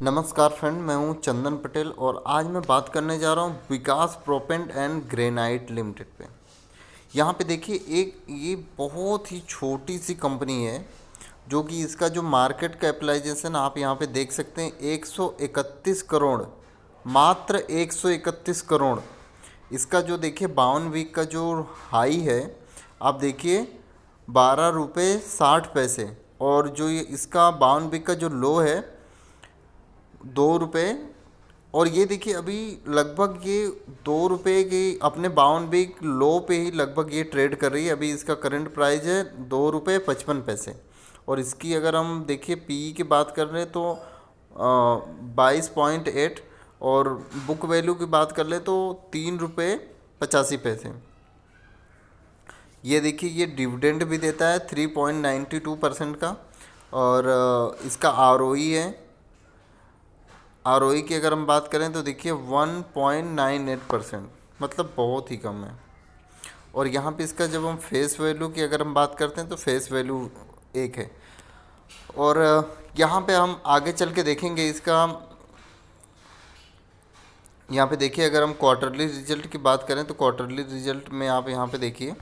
नमस्कार फ्रेंड, मैं हूं चंदन पटेल और आज मैं बात करने जा रहा हूं विकास प्रोपेंट एंड ग्रेनाइट लिमिटेड पे। यहाँ पे देखिए, एक ये बहुत ही छोटी सी कंपनी है जो कि इसका जो मार्केट कैपिटलाइजेशन आप यहाँ पे देख सकते हैं 131 करोड़, मात्र 131 करोड़। इसका जो देखिए 52 वीक का जो हाई है, आप देखिए 12 रुपये 60 पैसे, और जो ये इसका 52 वीक का जो लो है 2 रुपये। और ये देखिए अभी लगभग ये 2 रुपये की अपने 52 वीक लो पे ही लगभग ये ट्रेड कर रही है। अभी इसका करंट प्राइस है 2 रुपये 55 पैसे। और इसकी अगर हम देखिए पीई की बात कर रहे हैं तो 22.8, और बुक वैल्यू की बात कर ले तो 3 रुपये 85 पैसे। ये देखिए ये डिविडेंड भी देता है 3.92% का। और इसका आरओई है, आरओई की अगर हम बात करें तो देखिए 1.98%, मतलब बहुत ही कम है। और यहाँ पे इसका जब हम फेस वैल्यू की अगर हम बात करते हैं तो फेस वैल्यू 1 है। और यहाँ पे हम आगे चल के देखेंगे इसका। यहाँ पे देखिए अगर हम क्वार्टरली रिजल्ट की बात करें तो क्वार्टरली रिजल्ट में आप यहाँ पे देखिए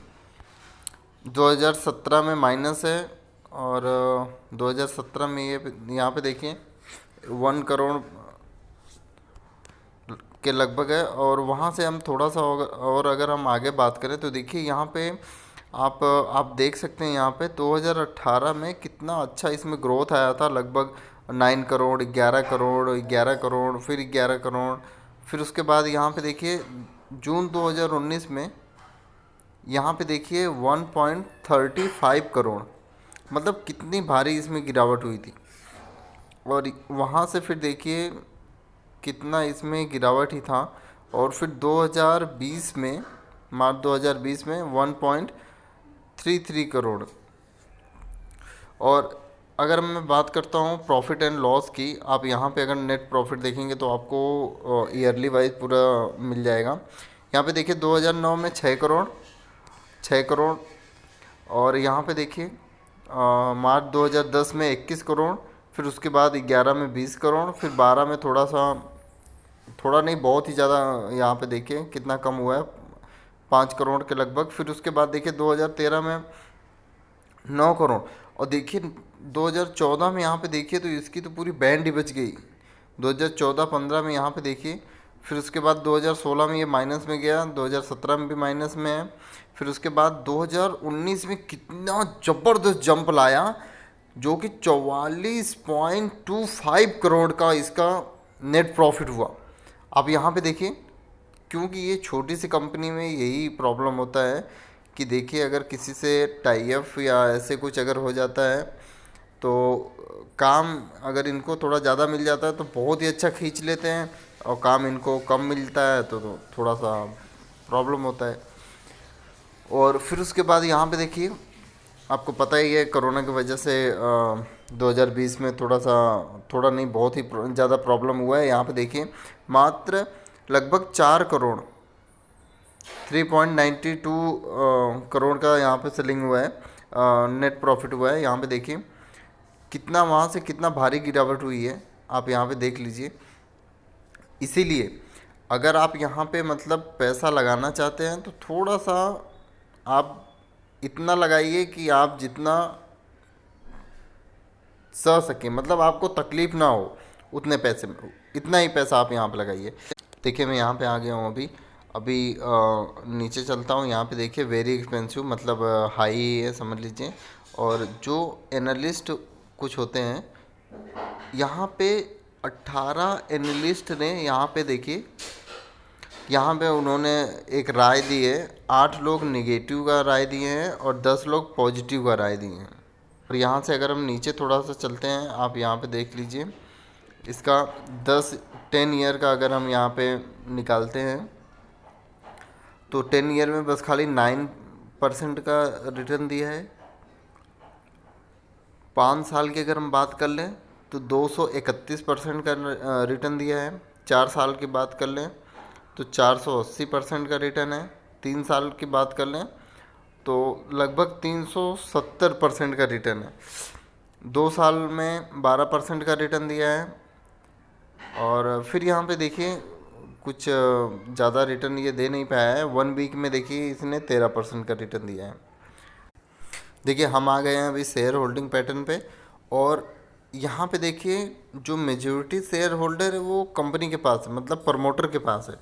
2017 में माइनस है, और 2017 में ये यहाँ पे देखिए 1 करोड़ के लगभग है। और वहाँ से हम थोड़ा सा और अगर हम आगे बात करें तो देखिए यहाँ पे आप देख सकते हैं यहाँ पे 2018 में कितना अच्छा इसमें ग्रोथ आया था, लगभग 9 करोड़, 11 करोड़, 11 करोड़, फिर 11 करोड़। फिर उसके बाद यहाँ पे देखिए जून 2019 में यहाँ पे देखिए 1.35 करोड़, मतलब कितनी भारी इसमें गिरावट हुई थी। और वहाँ से फिर देखिए कितना इसमें गिरावट ही था। और फिर 2020 में, मार्च 2020 में 1.33 करोड़। और अगर मैं बात करता हूँ प्रॉफिट एंड लॉस की, आप यहाँ पे अगर नेट प्रॉफिट देखेंगे तो आपको ईयरली वाइज पूरा मिल जाएगा। यहाँ पे देखिए 2009 में 6 करोड़, 6 करोड़। और यहाँ पे देखिए मार्च 2010 में 21 करोड़, फिर उसके बाद 11 में 20 करोड़, फिर 12 में थोड़ा नहीं बहुत ही ज़्यादा, यहाँ पे देखिए कितना कम हुआ है, 5 करोड़ के लगभग। फिर उसके बाद देखिए 2013 में 9 करोड़। और देखिए 2014 में यहाँ पे देखिए तो इसकी तो पूरी बैंड ही बच गई। 2014-15 में यहाँ पे देखिए, फिर उसके बाद 2016 में ये माइनस में गया, 2017 में भी माइनस में है। फिर उसके बाद 2019 में कितना ज़बरदस्त जंप लाया, जो कि 44.25 करोड़ का इसका नेट प्रॉफिट हुआ। अब यहाँ पे देखिए, क्योंकि ये छोटी सी कंपनी में यही प्रॉब्लम होता है कि देखिए अगर किसी से टाई अप या ऐसे कुछ अगर हो जाता है तो काम अगर इनको थोड़ा ज़्यादा मिल जाता है तो बहुत ही अच्छा खींच लेते हैं, और काम इनको कम मिलता है तो थोड़ा सा प्रॉब्लम होता है। और फिर उसके बाद यहाँ पे देखिए आपको पता ही है कोरोना की वजह से 2020 में थोड़ा नहीं बहुत ही ज़्यादा प्रॉब्लम हुआ है। यहाँ पे देखिए मात्र लगभग 4 करोड़, 3.92 करोड़ का यहाँ पे सेलिंग हुआ है, नेट प्रॉफिट हुआ है। यहाँ पे देखिए कितना वहाँ से कितना भारी गिरावट हुई है, आप यहाँ पे देख लीजिए। इसीलिए अगर आप यहाँ पे मतलब पैसा लगाना चाहते हैं तो थोड़ा सा आप इतना लगाइए कि आप जितना सह सकें, मतलब आपको तकलीफ़ ना हो उतने पैसे में, इतना ही पैसा आप यहाँ पे लगाइए। देखिए मैं यहाँ पे आ गया हूँ अभी अभी नीचे चलता हूँ। यहाँ पे देखिए वेरी एक्सपेंसिव, मतलब हाई है समझ लीजिए। और जो एनालिस्ट कुछ होते हैं यहाँ पे, 18 एनालिस्ट ने यहाँ पे देखिए, यहाँ पे उन्होंने एक राय दी है। 8 लोग निगेटिव का राय दिए हैं और 10 लोग पॉजिटिव का राय दिए हैं। और यहाँ से अगर हम नीचे थोड़ा सा चलते हैं, आप यहाँ पे देख लीजिए इसका 10 ईयर का अगर हम यहाँ पे निकालते हैं तो 10 ईयर में बस खाली 9% का रिटर्न दिया है। 5 साल की अगर हम बात कर लें तो 231% का रिटर्न दिया है। 4 साल की बात कर लें तो 480% का रिटर्न है। 3 साल की बात कर लें तो लगभग 370% का रिटर्न है। 2 साल में 12% का रिटर्न दिया है। और फिर यहाँ पे देखिए कुछ ज़्यादा रिटर्न ये दे नहीं पाया है। 1 वीक में देखिए इसने 13% का रिटर्न दिया है। देखिए हम आ गए हैं अभी शेयर होल्डिंग पैटर्न पे, और यहाँ पे देखिए जो मेजोरिटी शेयर होल्डर है वो कंपनी के पास है, मतलब प्रमोटर के पास है,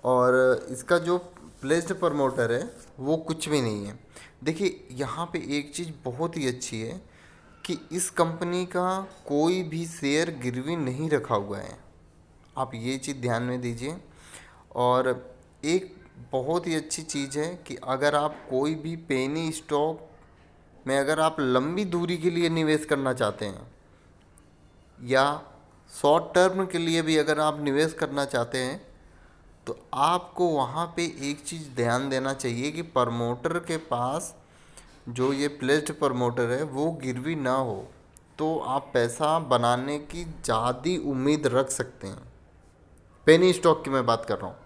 और इसका जो प्लेस्ड प्रमोटर है वो कुछ भी नहीं है। देखिए यहाँ पे एक चीज़ बहुत ही अच्छी है कि इस कंपनी का कोई भी शेयर गिरवी नहीं रखा हुआ है, आप ये चीज़ ध्यान में दीजिए। और एक बहुत ही अच्छी चीज़ है कि अगर आप कोई भी पेनी स्टॉक में अगर आप लंबी दूरी के लिए निवेश करना चाहते हैं, या शॉर्ट टर्म के लिए भी अगर आप निवेश करना चाहते हैं, तो आपको वहाँ पे एक चीज़ ध्यान देना चाहिए कि प्रमोटर के पास जो ये प्लेस्ड प्रमोटर है वो गिरवी ना हो, तो आप पैसा बनाने की ज़्यादा उम्मीद रख सकते हैं। पेनी स्टॉक की मैं बात कर रहा हूँ।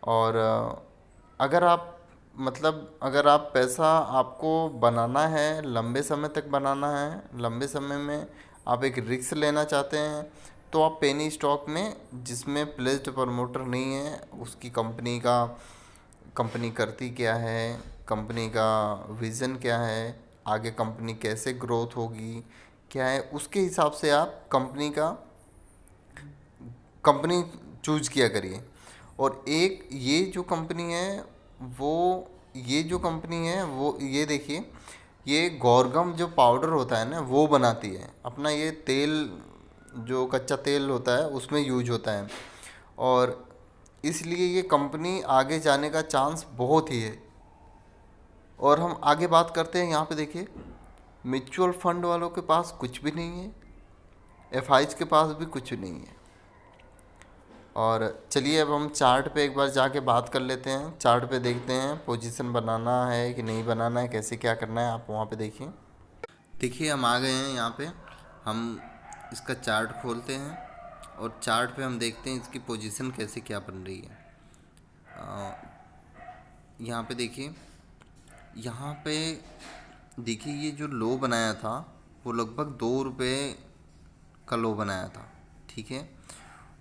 और अगर आप मतलब अगर आप पैसा आपको बनाना है, लंबे समय तक बनाना है, लंबे समय में आप एक रिस्क लेना चाहते हैं, तो आप पेनी स्टॉक में जिसमें प्लेस्ड प्रमोटर नहीं है, उसकी कंपनी करती क्या है, कंपनी का विज़न क्या है, आगे कंपनी कैसे ग्रोथ होगी क्या है, उसके हिसाब से आप कंपनी चूज किया करिए। और एक ये जो कंपनी है वो ये जो कंपनी है वो ये देखिए, ये गौरगम जो पाउडर होता है ना वो बनाती है। अपना ये तेल जो कच्चा तेल होता है उसमें यूज होता है, और इसलिए ये कंपनी आगे जाने का चांस बहुत ही है। और हम आगे बात करते हैं, यहाँ पे देखिए म्यूचुअल फंड वालों के पास कुछ भी नहीं है, एफआईज के पास भी कुछ नहीं है। और चलिए अब हम चार्ट पे एक बार जाके बात कर लेते हैं। चार्ट पे देखते हैं पोजीशन बनाना है कि नहीं बनाना है, कैसे क्या करना है, आप वहाँ पे देखिए। देखिए हम आ गए हैं यहाँ पे, हम इसका चार्ट खोलते हैं और चार्ट पे हम देखते हैं इसकी पोजीशन कैसे क्या बन रही है। यहाँ पे देखिए, यहाँ पे देखिए ये जो लो बनाया था वो लगभग 2 रुपये का लो बनाया था, ठीक है।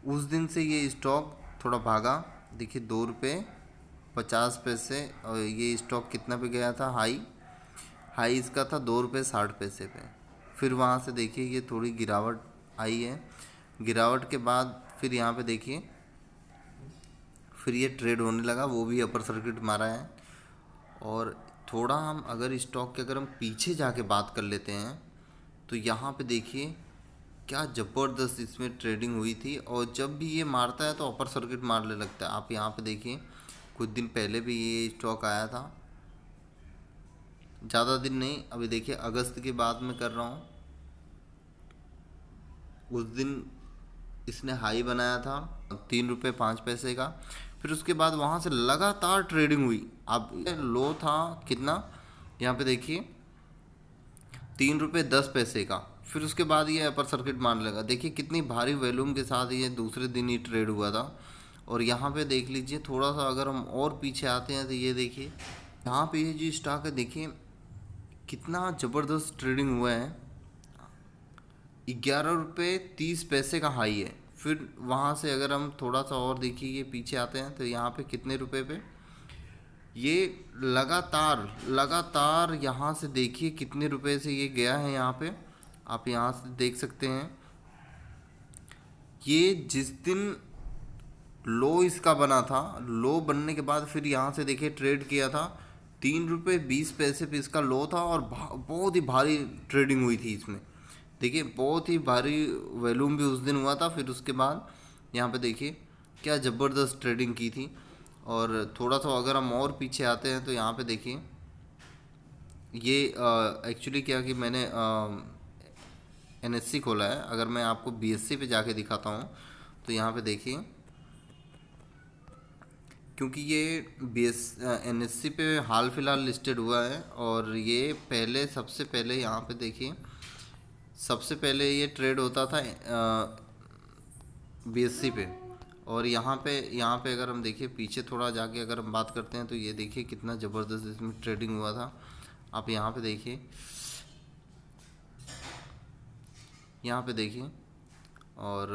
उस दिन से ये स्टॉक थोड़ा भागा, देखिए 2 रुपये 50 पैसे, और ये स्टॉक कितना पे गया था, हाई हाई इसका था 2 रुपये 60 पैसे पे। फिर वहाँ से देखिए ये थोड़ी गिरावट आई है, गिरावट के बाद फिर यहाँ पे देखिए फिर ये ट्रेड होने लगा, वो भी अपर सर्किट मारा है। और थोड़ा हम अगर स्टॉक के अगर हम पीछे जाके बात कर लेते हैं, तो यहाँ पे देखिए क्या ज़बरदस्त इसमें ट्रेडिंग हुई थी, और जब भी ये मारता है तो अपर सर्किट मारने लगता है। आप यहाँ पे देखिए कुछ दिन पहले भी ये स्टॉक आया था, ज़्यादा दिन नहीं, अभी देखिए अगस्त की बात में कर रहा हूँ। उस दिन इसने हाई बनाया था 3 रुपये 5 पैसे का, फिर उसके बाद वहाँ से लगातार ट्रेडिंग हुई। अब लो था कितना, यहाँ पे देखिए 3 रुपये 10 पैसे का, फिर उसके बाद ये अपर सर्किट मारने लगा। देखिए कितनी भारी वॉल्यूम के साथ ये दूसरे दिन ही ट्रेड हुआ था। और यहाँ पे देख लीजिए थोड़ा सा अगर हम और पीछे आते हैं तो ये देखिए यहाँ पे ये जो स्टॉक है देखिए कितना ज़बरदस्त ट्रेडिंग हुआ है। 11 रुपये 30 पैसे का हाई है। फिर वहाँ से अगर हम थोड़ा सा और देखिए ये पीछे आते हैं तो यहाँ पे कितने रुपए पे ये लगातार लगातार यहाँ से देखिए कितने रुपए से ये गया है। यहाँ पे आप यहाँ से देख सकते हैं, ये जिस दिन लो इसका बना था, लो बनने के बाद फिर यहाँ से देखिए ट्रेड किया था, 3 रुपये 20 पैसे पे इसका लो था, और बहुत ही भारी ट्रेडिंग हुई थी इसमें। देखिए बहुत ही भारी वॉल्यूम भी उस दिन हुआ था। फिर उसके बाद यहाँ पे देखिए क्या ज़बरदस्त ट्रेडिंग की थी। और थोड़ा सा अगर हम और पीछे आते हैं तो यहाँ पे देखिए ये एक्चुअली क्या कि मैंने एनएससी खोला है। अगर मैं आपको बीएससी पे जाके दिखाता हूँ तो यहाँ पे देखिए, क्योंकि ये एनएससी पे हाल फिलहाल लिस्टेड हुआ है, और ये पहले सबसे पहले यहाँ पे देखिए सबसे पहले ये ट्रेड होता था बीएससी पे। और यहाँ पे अगर हम देखिए पीछे थोड़ा जाके अगर हम बात करते हैं तो ये देखिए कितना ज़बरदस्त इसमें ट्रेडिंग हुआ था। आप यहाँ पे देखिए, यहाँ पे देखिए, और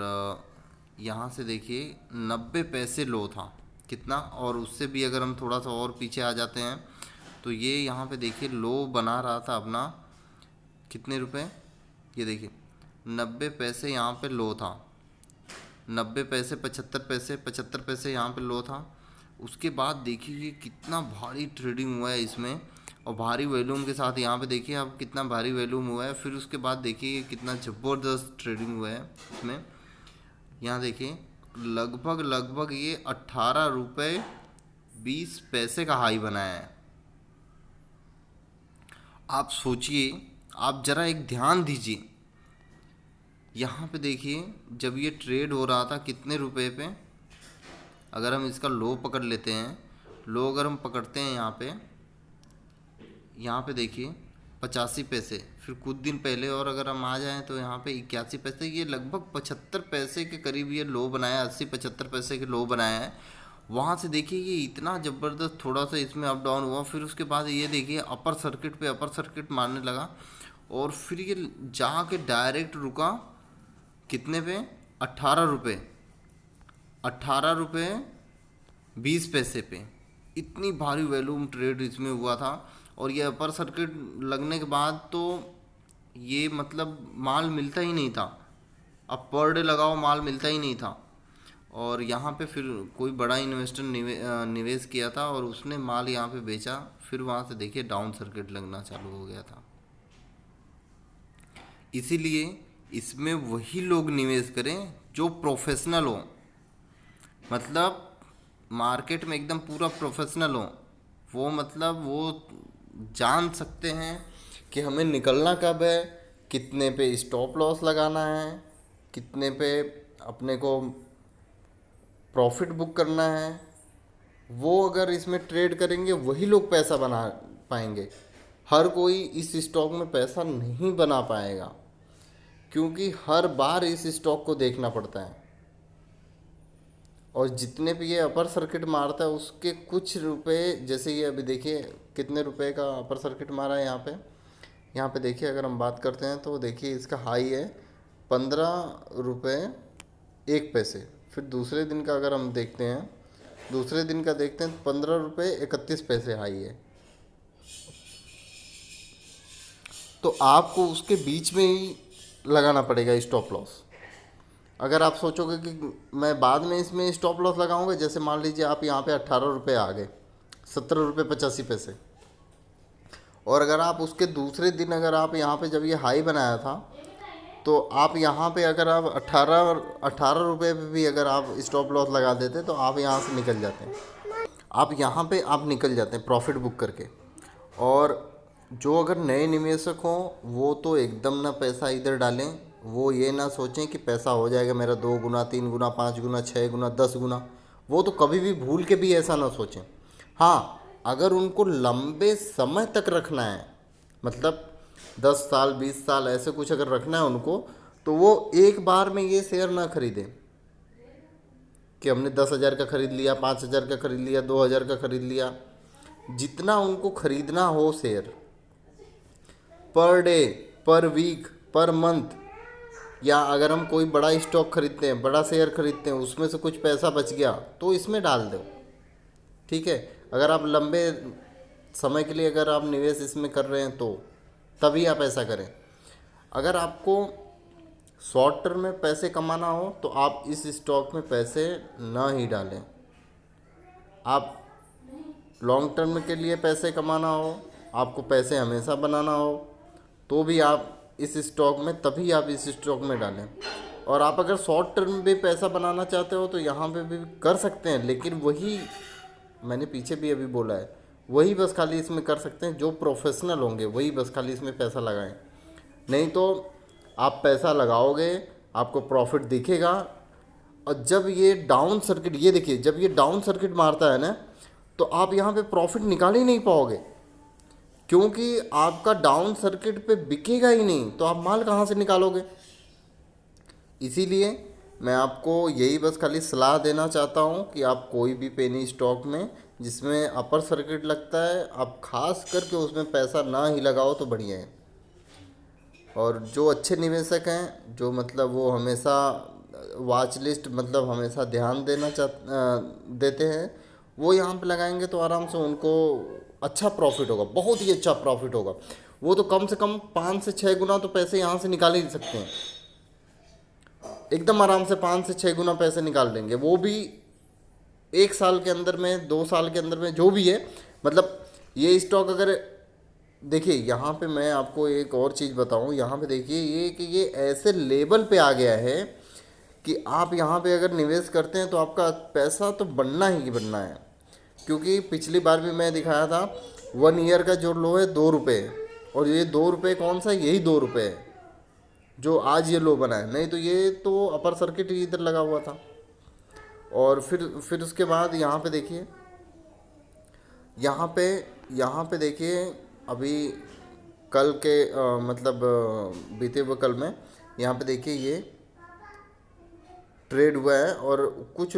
यहाँ से देखिए 90 पैसे लो था कितना, और उससे भी अगर हम थोड़ा सा और पीछे आ जाते हैं तो ये यहाँ पे देखिए लो बना रहा था अपना कितने रुपए, ये देखिए 90 पैसे यहाँ पे लो था, 90 पैसे 75 पैसे 75 पैसे यहाँ पे लो था। उसके बाद देखिए ये कितना भारी ट्रेडिंग हुआ है इसमें, और भारी वॉल्यूम के साथ यहाँ पे देखिए अब कितना भारी वॉल्यूम हुआ है। फिर उसके बाद देखिए ये कितना ज़बरदस्त ट्रेडिंग हुआ है इसमें। यहाँ देखिए लगभग लगभग ये 18 रुपये 20 पैसे का हाई बनाया है। आप सोचिए, आप ज़रा एक ध्यान दीजिए, यहाँ पे देखिए जब ये ट्रेड हो रहा था कितने रुपए पे, अगर हम इसका लो पकड़ लेते हैं, लो अगर हम पकड़ते हैं यहाँ पे देखिए 85 पैसे, फिर कुछ दिन पहले और अगर हम आ जाएं तो यहाँ पे 81 पैसे, ये लगभग 75 पैसे के करीब ये लो बनाया, 80 75 पैसे के लो बनाया है। वहाँ से देखिए ये इतना ज़बरदस्त थोड़ा सा इसमें अप डाउन हुआ, फिर उसके बाद ये देखिए अपर सर्किट पे अपर सर्किट मारने लगा, और फिर ये जाके डायरेक्ट रुका कितने पे, 18 रुपये, 18 रुपये 20 पैसे पे। इतनी भारी वॉल्यूम ट्रेड इसमें हुआ था, और ये अपर सर्किट लगने के बाद तो ये मतलब माल मिलता ही नहीं था, अब पर डे लगाओ माल मिलता ही नहीं था। और यहाँ पे फिर कोई बड़ा इन्वेस्टर निवेश किया था और उसने माल यहाँ पे बेचा, फिर वहाँ से देखिए डाउन सर्किट लगना चालू हो गया था। इसीलिए इसमें वही लोग निवेश करें जो प्रोफेशनल हो, मतलब मार्केट में एकदम पूरा प्रोफेशनल हो। वो मतलब वो जान सकते हैं कि हमें निकलना कब है, कितने पे स्टॉप लॉस लगाना है, कितने पे अपने को प्रॉफिट बुक करना है। वो अगर इसमें ट्रेड करेंगे वही लोग पैसा बना पाएंगे। हर कोई इस स्टॉक में पैसा नहीं बना पाएगा, क्योंकि हर बार इस स्टॉक को देखना पड़ता है, और जितने भी ये अपर सर्किट मारता है उसके कुछ रुपए, जैसे ये अभी देखिए कितने रुपए का अपर सर्किट मारा है यहाँ पे। यहाँ पे देखिए अगर हम बात करते हैं तो देखिए इसका हाई है 15 रुपये 1 पैसे। फिर दूसरे दिन का अगर हम देखते हैं, दूसरे दिन का देखते हैं तो 15 रुपये 31 पैसे हाई है। तो आपको उसके बीच में ही लगाना पड़ेगा स्टॉप लॉस। अगर आप सोचोगे कि मैं बाद में इसमें स्टॉप लॉस लगाऊंगा, जैसे मान लीजिए आप यहाँ पे 18 रुपये आ गए, 17 रुपये 85 पैसे, और अगर आप उसके दूसरे दिन अगर आप यहाँ पे जब ये हाई बनाया था तो आप यहाँ पे अगर आप 18 रुपये पे भी अगर आप स्टॉप लॉस लगा देते तो आप यहाँ से निकल जाते हैं, आप यहाँ पे आप निकल जाते हैं प्रॉफिट बुक करके। और जो अगर नए निवेशक हों वो तो एकदम ना पैसा इधर डालें, वो ये ना सोचें कि पैसा हो जाएगा मेरा 2 गुना 3 गुना 5 गुना 6 गुना 10 गुना, वो तो कभी भी भूल के भी ऐसा ना सोचें। हाँ, अगर उनको लंबे समय तक रखना है, मतलब 10 साल 20 साल ऐसे कुछ अगर रखना है उनको, तो वो एक बार में ये शेयर ना खरीदें कि हमने 10,000 का खरीद लिया, 5,000 का खरीद लिया, 2,000 का खरीद लिया। जितना उनको खरीदना हो शेयर, पर डे, पर वीक, पर मंथ, या अगर हम कोई बड़ा स्टॉक खरीदते हैं, बड़ा शेयर खरीदते हैं, उसमें से कुछ पैसा बच गया तो इसमें डाल दो, ठीक है। अगर आप लंबे समय के लिए अगर आप निवेश इसमें कर रहे हैं तो तभी आप ऐसा करें। अगर आपको शॉर्ट टर्म में पैसे कमाना हो तो आप इस स्टॉक में पैसे ना ही डालें। आप लॉन्ग टर्म के लिए पैसे कमाना हो, आपको पैसे हमेशा बनाना हो, तो भी आप इस स्टॉक में, तभी आप इस स्टॉक में डालें। और आप अगर शॉर्ट टर्म में भी पैसा बनाना चाहते हो तो यहाँ पे भी कर सकते हैं, लेकिन वही मैंने पीछे भी अभी बोला है, वही बस खाली इसमें कर सकते हैं जो प्रोफेशनल होंगे, वही बस खाली इसमें पैसा लगाएं। नहीं तो आप पैसा लगाओगे, आपको प्रॉफिट दिखेगा, और जब ये डाउन सर्किट, ये देखिए जब ये डाउन सर्किट मारता है ना, तो आप यहाँ पे प्रॉफिट निकाल ही नहीं पाओगे, क्योंकि आपका डाउन सर्किट पे बिकेगा ही नहीं, तो आप माल कहाँ से निकालोगे। इसीलिए मैं आपको यही बस खाली सलाह देना चाहता हूँ कि आप कोई भी पेनी स्टॉक में जिसमें अपर सर्किट लगता है, आप खास करके उसमें पैसा ना ही लगाओ तो बढ़िया है। और जो अच्छे निवेशक हैं, जो मतलब वो हमेशा वॉच लिस्ट मतलब हमेशा ध्यान देते हैं, वो यहाँ पे लगाएंगे तो आराम से उनको अच्छा प्रॉफिट होगा, बहुत ही अच्छा प्रॉफिट होगा। वो तो कम से कम 5 से 6 गुना तो पैसे यहाँ से निकाल ही सकते हैं, एकदम आराम से 5 से 6 गुना पैसे निकाल देंगे, वो भी 1 साल के अंदर में, 2 साल के अंदर में, जो भी है। मतलब ये स्टॉक अगर देखिए, यहाँ पे मैं आपको एक और चीज़ बताऊँ, यहाँ पे देखिए ये कि ये ऐसे लेवल पे आ गया है कि आप यहाँ पे अगर निवेश करते हैं तो आपका पैसा तो बनना ही बनना है। क्योंकि पिछली बार भी मैं दिखाया था 1 ईयर का जो लो है 2 रुपये, और ये 2 रुपये कौन सा, यही 2 रुपये है जो आज ये लो बना है, नहीं तो ये तो अपर सर्किट ही इधर लगा हुआ था। और फिर उसके बाद यहाँ पे देखिए, यहाँ पे देखिए अभी कल के मतलब बीते हुए कल में यहाँ पे देखिए ये ट्रेड हुआ है, और कुछ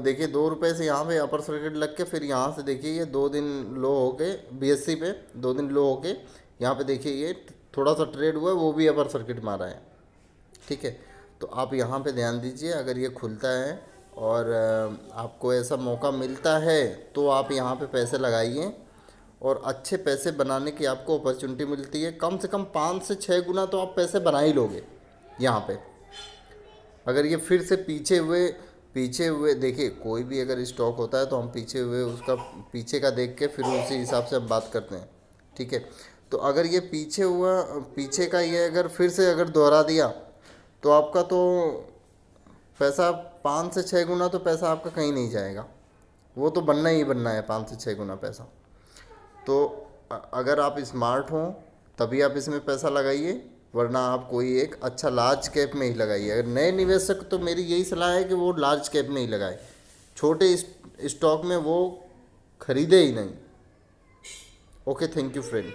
देखिए 2 रुपये से यहाँ पे अपर सर्किट लग के फिर यहाँ से देखिए ये 2 दिन लो हो के BSE पे 2 दिन लो हो के यहाँ पे देखिए ये थोड़ा सा ट्रेड हुआ है, वो भी अपर सर्किट मारा है। ठीक है, तो आप यहाँ पे ध्यान दीजिए, अगर ये खुलता है और आपको ऐसा मौका मिलता है तो आप यहाँ पे पैसे लगाइए, और अच्छे पैसे बनाने की आपको अपॉर्चुनिटी मिलती है। कम से कम 5 से 6 गुना तो आप पैसे बना ही लोगे यहाँ पे। अगर ये फिर से पीछे हुए देखिए, कोई भी अगर स्टॉक होता है तो हम पीछे हुए उसका पीछे का देख के फिर उसी हिसाब से हम बात करते हैं। ठीक है, तो अगर ये पीछे का ये अगर फिर से अगर दोहरा दिया तो आपका तो पैसा 5 से 6 गुना तो पैसा आपका कहीं नहीं जाएगा, वो तो बनना ही बनना है 5 से 6 गुना पैसा। तो अगर आप स्मार्ट हों तभी आप इसमें पैसा लगाइए, वरना आप कोई एक अच्छा लार्ज कैप में ही लगाइए। अगर नए निवेशक तो मेरी यही सलाह है कि वो लार्ज कैप में ही लगाए, छोटे स्टॉक में वो खरीदे ही नहीं। Okay, thank you friend.